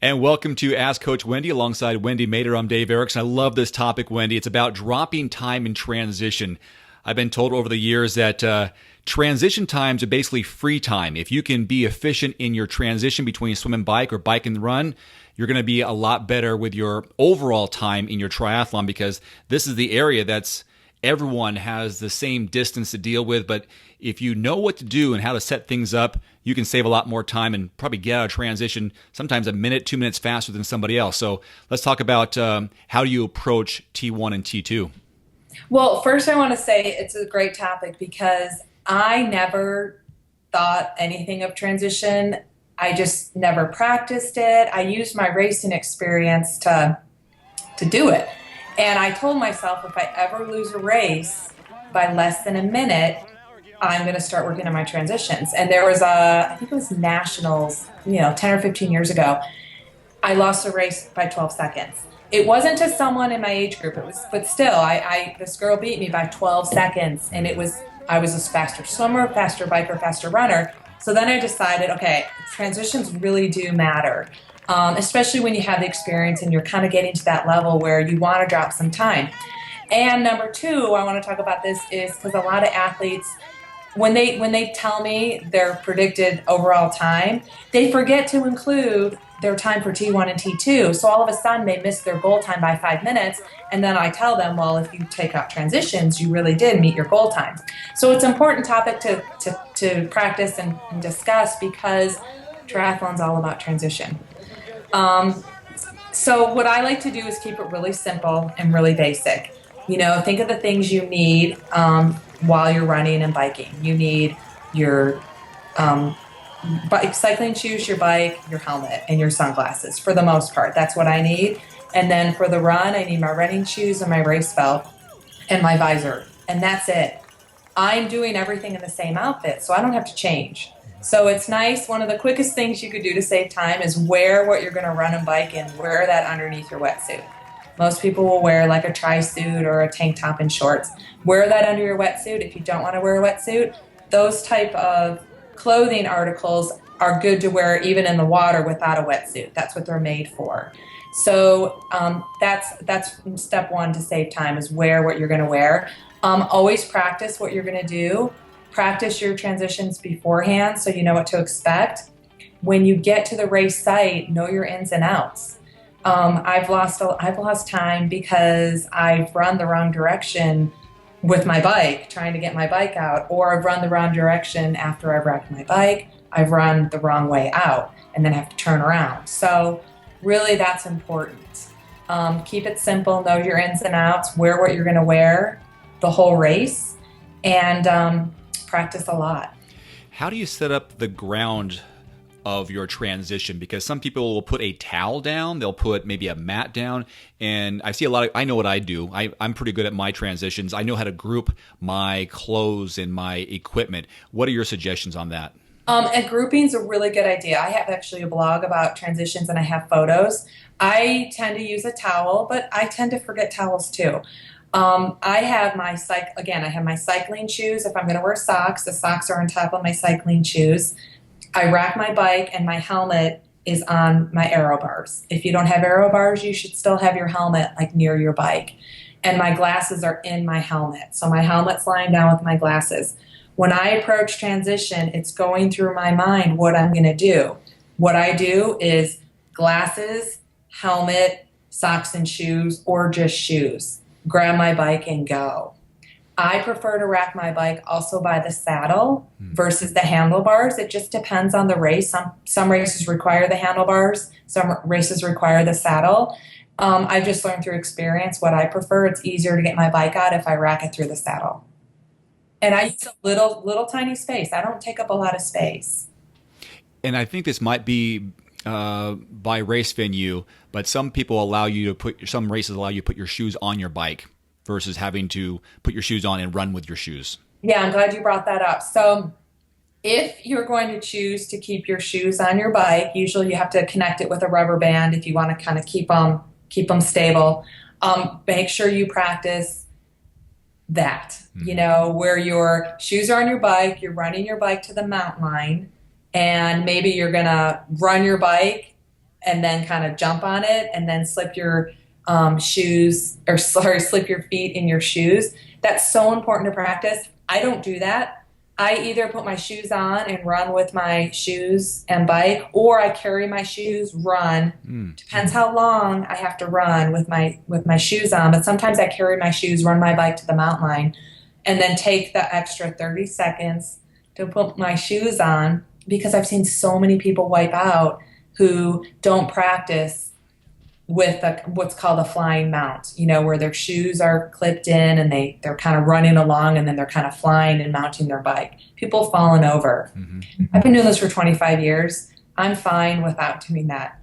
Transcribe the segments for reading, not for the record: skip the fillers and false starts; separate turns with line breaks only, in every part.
And welcome to Ask Coach Wendy alongside Wendy Mader. I'm Dave Erickson. I love this topic, Wendy. It's about dropping time in transition. I've been told over the years that transition times are basically free time. If you can be efficient in your transition between swim and bike or bike and run, you're going to be a lot better with your overall time in your triathlon, because this is the area that's everyone has the same distance to deal with. But if you know what to do and how to set things up, you can save a lot more time and probably get out of transition sometimes a minute, 2 minutes faster than somebody else. So let's talk about how do you approach T1 and T2?
Well, first I want to say it's a great topic because I never thought anything of transition. I just never practiced it. I used my racing experience to do it. And I told myself if I ever lose a race by less than a minute, I'm going to start working on my transitions. And there was I think it was nationals, 10 or 15 years ago. I lost a race by 12 seconds. It wasn't to someone in my age group. But still, this girl beat me by 12 seconds. And I was a faster swimmer, faster biker, faster runner. So then I decided, okay, transitions really do matter. Especially when you have the experience and you're kind of getting to that level where you want to drop some time. And number two, I want to talk about this is because a lot of athletes, when they tell me their predicted overall time, they forget to include their time for T1 and T2. So all of a sudden they miss their goal time by 5 minutes. And then I tell them, well, if you take out transitions, you really did meet your goal time. So it's an important topic to practice and discuss because triathlon's all about transition. So what I like to do is keep it really simple and really basic. Think of the things you need while you're running and biking. You need your cycling shoes, your bike, your helmet, and your sunglasses for the most part. That's what I need. And then for the run, I need my running shoes and my race belt and my visor. And that's it. I'm doing everything in the same outfit, so I don't have to change. So it's nice. One of the quickest things you could do to save time is wear what you're going to run and bike in. Wear that underneath your wetsuit. Most people will wear like a tri-suit or a tank top and shorts. Wear that under your wetsuit. If you don't want to wear a wetsuit, those type of clothing articles are good to wear even in the water without a wetsuit. That's what they're made for. So that's step one to save time is wear what you're going to wear. Always practice what you're going to do. Practice your transitions beforehand so you know what to expect. When you get to the race site, know your ins and outs. I've lost time because I've run the wrong direction with my bike, trying to get my bike out, or I've run the wrong direction after I've wrecked my bike. I've run the wrong way out and then have to turn around. So really that's important. Keep it simple, know your ins and outs, wear what you're going to wear the whole race, and practice a lot.
How do you set up the ground of your transition? Because some people will put a towel down, they'll put maybe a mat down, and I see I know what I do. I'm pretty good at my transitions. I know how to group my clothes and my equipment. What are your suggestions on that?
And grouping's a really good idea. I have actually a blog about transitions and I have photos. I tend to use a towel, but I tend to forget towels too. I have my cycling shoes. If I'm going to wear socks, the socks are on top of my cycling shoes. I rack my bike and my helmet is on my aero bars. If you don't have aero bars, you should still have your helmet like near your bike. And my glasses are in my helmet. So my helmet's lying down with my glasses. When I approach transition, it's going through my mind what I'm going to do. What I do is glasses, helmet, socks and shoes, or just shoes. Grab my bike and go. I prefer to rack my bike also by the saddle versus the handlebars. It just depends on the race. Some races require the handlebars. Some races require the saddle. I've just learned through experience what I prefer. It's easier to get my bike out if I rack it through the saddle. And I use a little tiny space. I don't take up a lot of space.
And I think this might be by race venue, but some races allow you to put your shoes on your bike versus having to put your shoes on and run with your shoes.
Yeah, I'm glad you brought that up. So if you're going to choose to keep your shoes on your bike, usually you have to connect it with a rubber band if you want to kind of keep them stable. Make sure you practice that, where your shoes are on your bike, you're running your bike to the mountain line, and maybe you're going to run your bike and then kind of jump on it and then slip your slip your feet in your shoes. That's so important to practice. I don't do that. I either put my shoes on and run with my shoes and bike, or I carry my shoes, run. Depends how long I have to run with my shoes on. But sometimes I carry my shoes, run my bike to the mountain line, and then take the extra 30 seconds to put my shoes on, because I've seen so many people wipe out who don't practice with what's called a flying mount, where their shoes are clipped in and they're kind of running along, and then they're kind of flying and mounting their bike. People falling over. I've been doing this for 25 years. I'm fine without doing that.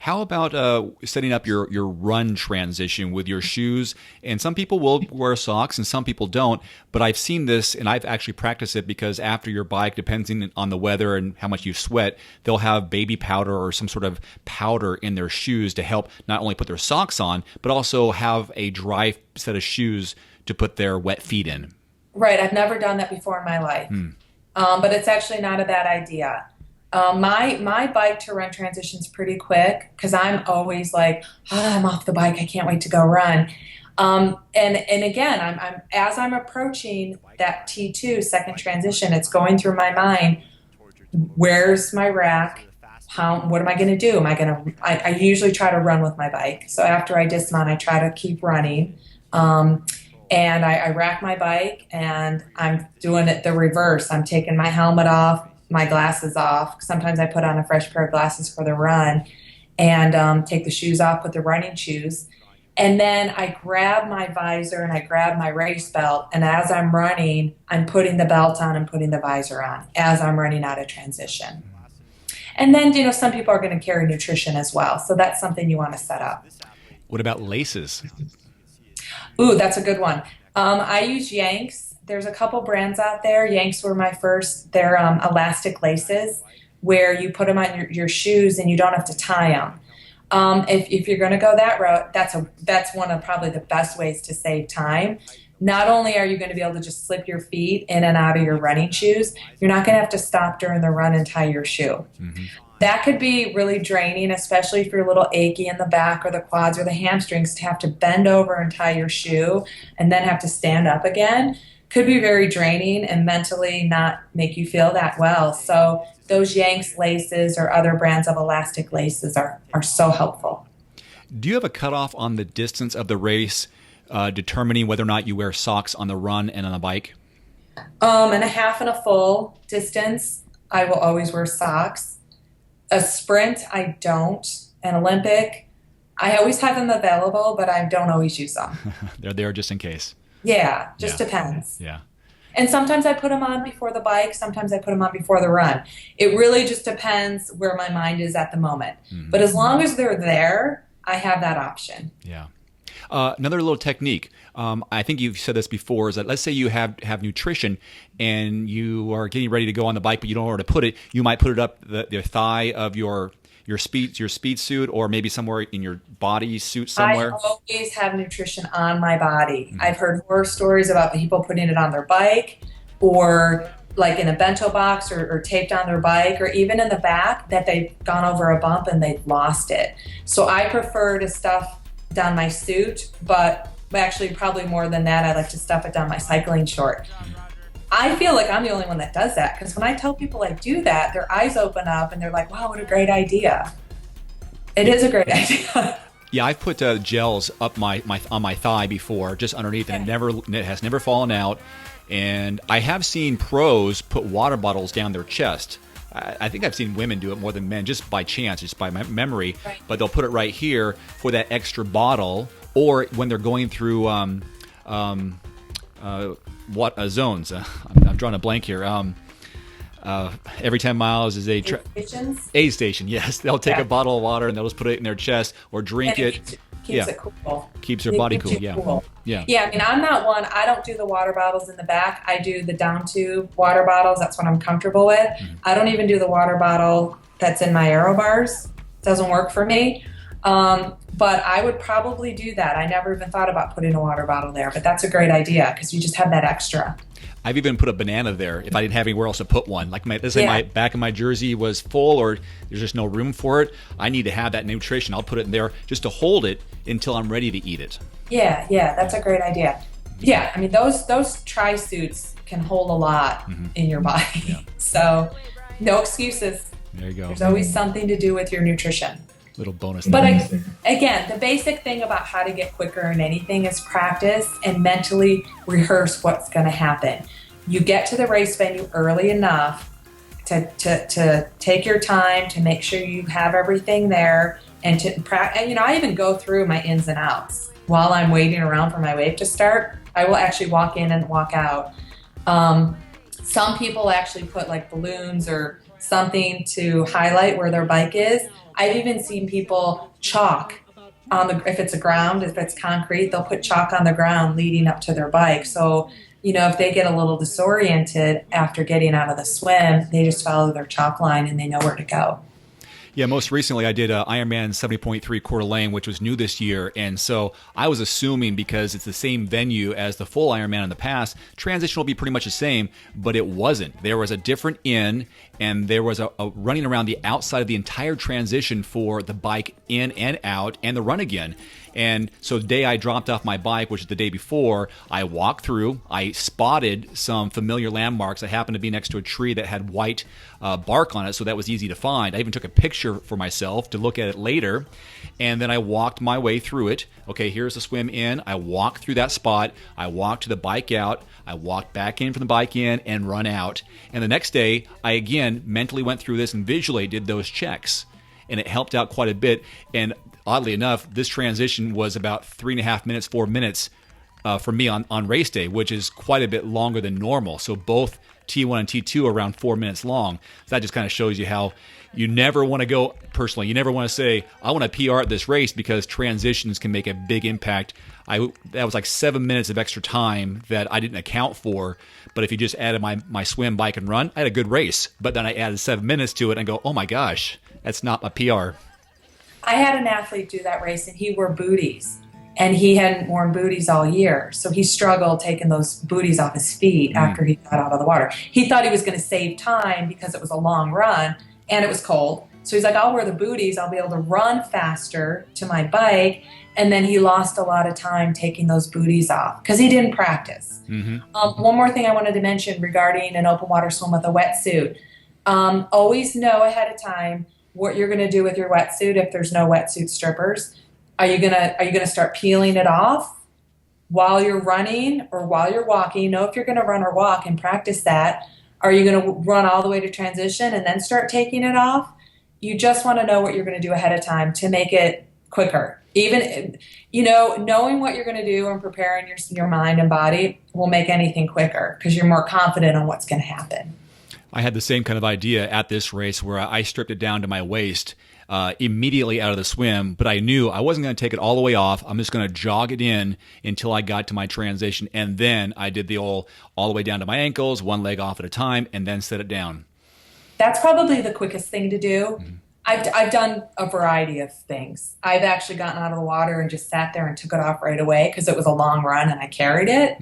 How about setting up your run transition with your shoes? And some people will wear socks and some people don't, but I've seen this and I've actually practiced it, because after your bike, depending on the weather and how much you sweat, they'll have baby powder or some sort of powder in their shoes to help not only put their socks on, but also have a dry set of shoes to put their wet feet in.
Right. I've never done that before in my life, but it's actually not a bad idea. My bike to run transition's pretty quick, because I'm always like, I'm off the bike, I can't wait to go run. And again, I'm as I'm approaching that T2 second transition, it's going through my mind, where's my rack? What am I going to do? I usually try to run with my bike. So after I dismount, I try to keep running. And I rack my bike, and I'm doing it the reverse. I'm taking my helmet off, my glasses off. Sometimes I put on a fresh pair of glasses for the run, and take the shoes off with the running shoes. And then I grab my visor and I grab my race belt. And as I'm running, I'm putting the belt on and putting the visor on as I'm running out of transition. And then, some people are going to carry nutrition as well. So that's something you want to set up.
What about laces?
Ooh, that's a good one. I use Yanks. There's a couple brands out there. Yanks were my first. They're elastic laces where you put them on your shoes and you don't have to tie them. If you're going to go that route, that's one of probably the best ways to save time. Not only are you going to be able to just slip your feet in and out of your running shoes, you're not going to have to stop during the run and tie your shoe. Mm-hmm. That could be really draining, especially if you're a little achy in the back or the quads or the hamstrings, to have to bend over and tie your shoe and then have to stand up again. Could be very draining and mentally not make you feel that well. So those Yanks laces or other brands of elastic laces are so helpful.
Do you have a cutoff on the distance of the race, determining whether or not you wear socks on the run and on the bike?
In a half and a full distance, I will always wear socks. A sprint, I don't. An Olympic, I always have them available, but I don't always use them.
They're there just in case.
Yeah, depends.
Yeah.
And sometimes I put them on before the bike. Sometimes I put them on before the run. It really just depends where my mind is at the moment. Mm-hmm. But as long as they're there, I have that option.
Yeah. Another little technique, I think you've said this before, is that let's say you have nutrition and you are getting ready to go on the bike, but you don't know where to put it. You might put it up the thigh of your speed suit, or maybe somewhere in your body suit somewhere.
I always have nutrition on my body. Mm-hmm. I've heard horror stories about people putting it on their bike, or like in a bento box, or taped on their bike, or even in the back, that they've gone over a bump and they've lost it. So I prefer to stuff down my suit, but actually probably more than that, I like to stuff it down my cycling short. I feel like I'm the only one that does that, because when I tell people I do that, their eyes open up and they're like, wow, what a great idea. It is a great idea.
Yeah, I've put gels up my on my thigh before, just underneath, and it has never fallen out. And I have seen pros put water bottles down their chest. I think I've seen women do it more than men, just by chance, just by memory. Right. But they'll put it right here for that extra bottle, or when they're going through zones. I'm drawing a blank here. Every 10 miles is aid station. Yes, they'll take a bottle of water and they'll just put it in their chest or drink it.
Keeps it cool.
Keeps their body cool. Yeah.
I mean, I'm not one. I don't do the water bottles in the back. I do the down tube water bottles. That's what I'm comfortable with. Mm-hmm. I don't even do the water bottle that's in my aero bars. Doesn't work for me. But I would probably do that. I never even thought about putting a water bottle there, but that's a great idea, because you just have that extra.
I've even put a banana there if I didn't have anywhere else to put one. Like let's say my back of my jersey was full or there's just no room for it. I need to have that nutrition. I'll put it in there just to hold it until I'm ready to eat it.
Yeah, that's a great idea. Yeah, I mean, those tri-suits can hold a lot in your body. Yeah. So no excuses.
There you go.
There's always something to do with your nutrition.
Little bonus.
But again, the basic thing about how to get quicker in anything is practice and mentally rehearse what's going to happen. You get to the race venue early enough to take your time to make sure you have everything there and to practice. And, I even go through my ins and outs while I'm waiting around for my wave to start. I will actually walk in and walk out. Some people actually put like balloons or something to highlight where their bike is. I've even seen people chalk on if it's concrete, they'll put chalk on the ground leading up to their bike. So, if they get a little disoriented after getting out of the swim, they just follow their chalk line and they know where to go.
Yeah, most recently I did Ironman 70.3 Coeur d'Alene, which was new this year. And so I was assuming because it's the same venue as the full Ironman in the past, transition will be pretty much the same, but it wasn't. There was a different in, and there was a running around the outside of the entire transition for the bike in and out and the run again. And so the day I dropped off my bike, which is the day before, I walked through, I spotted some familiar landmarks. I happened to be next to a tree that had white bark on it, so that was easy to find. I even took a picture for myself to look at it later, and then I walked my way through it. Okay, here's the swim in. I walked through that spot. I walked to the bike out. I walked back in from the bike in and run out. And the next day, I again mentally went through this and visually did those checks, and it helped out quite a bit. And oddly enough, this transition was about 3.5 minutes, 4 minutes for me on race day, which is quite a bit longer than normal. So both T1 and T2 are around 4 minutes long. So that just kind of shows you how you never want to go, personally, you never want to say, I want to PR at this race, because transitions can make a big impact. That was like 7 minutes of extra time that I didn't account for. But if you just added my swim, bike, and run, I had a good race. But then I added 7 minutes to it and go, oh my gosh, that's not my PR.
I had an athlete do that race, and he wore booties, and he hadn't worn booties all year. So he struggled taking those booties off his feet after he got out of the water. He thought he was going to save time because it was a long run and it was cold. So he's like, I'll wear the booties. I'll be able to run faster to my bike. And then he lost a lot of time taking those booties off because he didn't practice. One more thing I wanted to mention regarding an open water swim with a wetsuit. Always know ahead of time what you're going to do with your wetsuit if there's no wetsuit strippers. Are you gonna start peeling it off while you're running or while you're walking? Know if you're going to run or walk and practice that. Are you going to run all the way to transition and then start taking it off? You just want to know what you're going to do ahead of time to make it quicker. Even, knowing what you're going to do and preparing your mind and body will make anything quicker because you're more confident on what's going to happen.
I had the same kind of idea at this race where I stripped it down to my waist immediately out of the swim, but I knew I wasn't going to take it all the way off. I'm just going to jog it in until I got to my transition, and then I did the all the way down to my ankles, one leg off at a time, and then set it down.
That's probably the quickest thing to do. I've done a variety of things. I've actually gotten out of the water and just sat there and took it off right away because it was a long run and I carried it.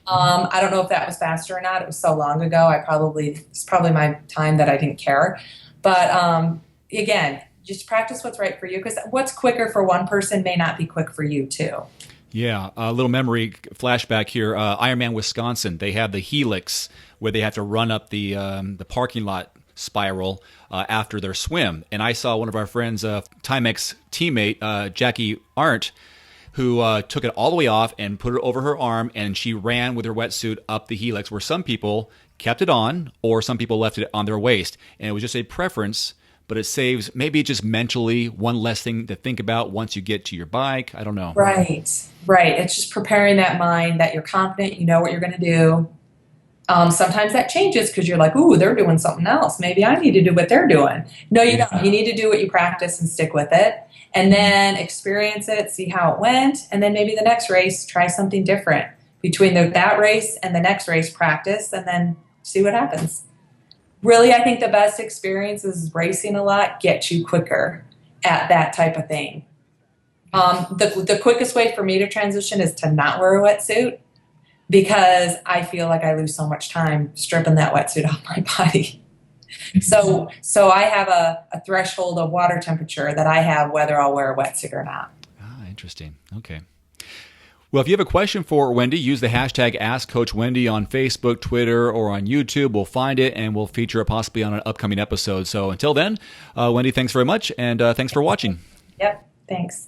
I don't know if that was faster or not. It was so long ago. It's probably my time that I didn't care. But again, just practice what's right for you, because what's quicker for one person may not be quick for you too.
Yeah, a little memory flashback here. Ironman Wisconsin, they have the helix where they have to run up the parking lot spiral after their swim. And I saw one of our friends, Timex teammate, Jackie Arndt, who took it all the way off and put it over her arm, and she ran with her wetsuit up the helix, where some people kept it on or some people left it on their waist. And it was just a preference, but it saves maybe just mentally one less thing to think about once you get to your bike. I don't know.
Right. It's just preparing that mind that you're confident, you know what you're going to do. Sometimes that changes because you're like, ooh, they're doing something else. Maybe I need to do what they're doing. No, you don't. You need to do what you practice and stick with it, and then experience it, see how it went, and then maybe the next race, try something different. Between that race and the next race, practice, and then see what happens. Really, I think the best experience is racing a lot, gets you quicker at that type of thing. The quickest way for me to transition is to not wear a wetsuit. because I feel like I lose so much time stripping that wetsuit off my body. So I have a threshold of water temperature that I have whether I'll wear a wetsuit or not.
Ah, interesting. Okay. Well, if you have a question for Wendy, use the hashtag AskCoachWendy on Facebook, Twitter, or on YouTube. We'll find it and we'll feature it possibly on an upcoming episode. So until then, Wendy, thanks very much, and thanks for watching.
Yep, thanks.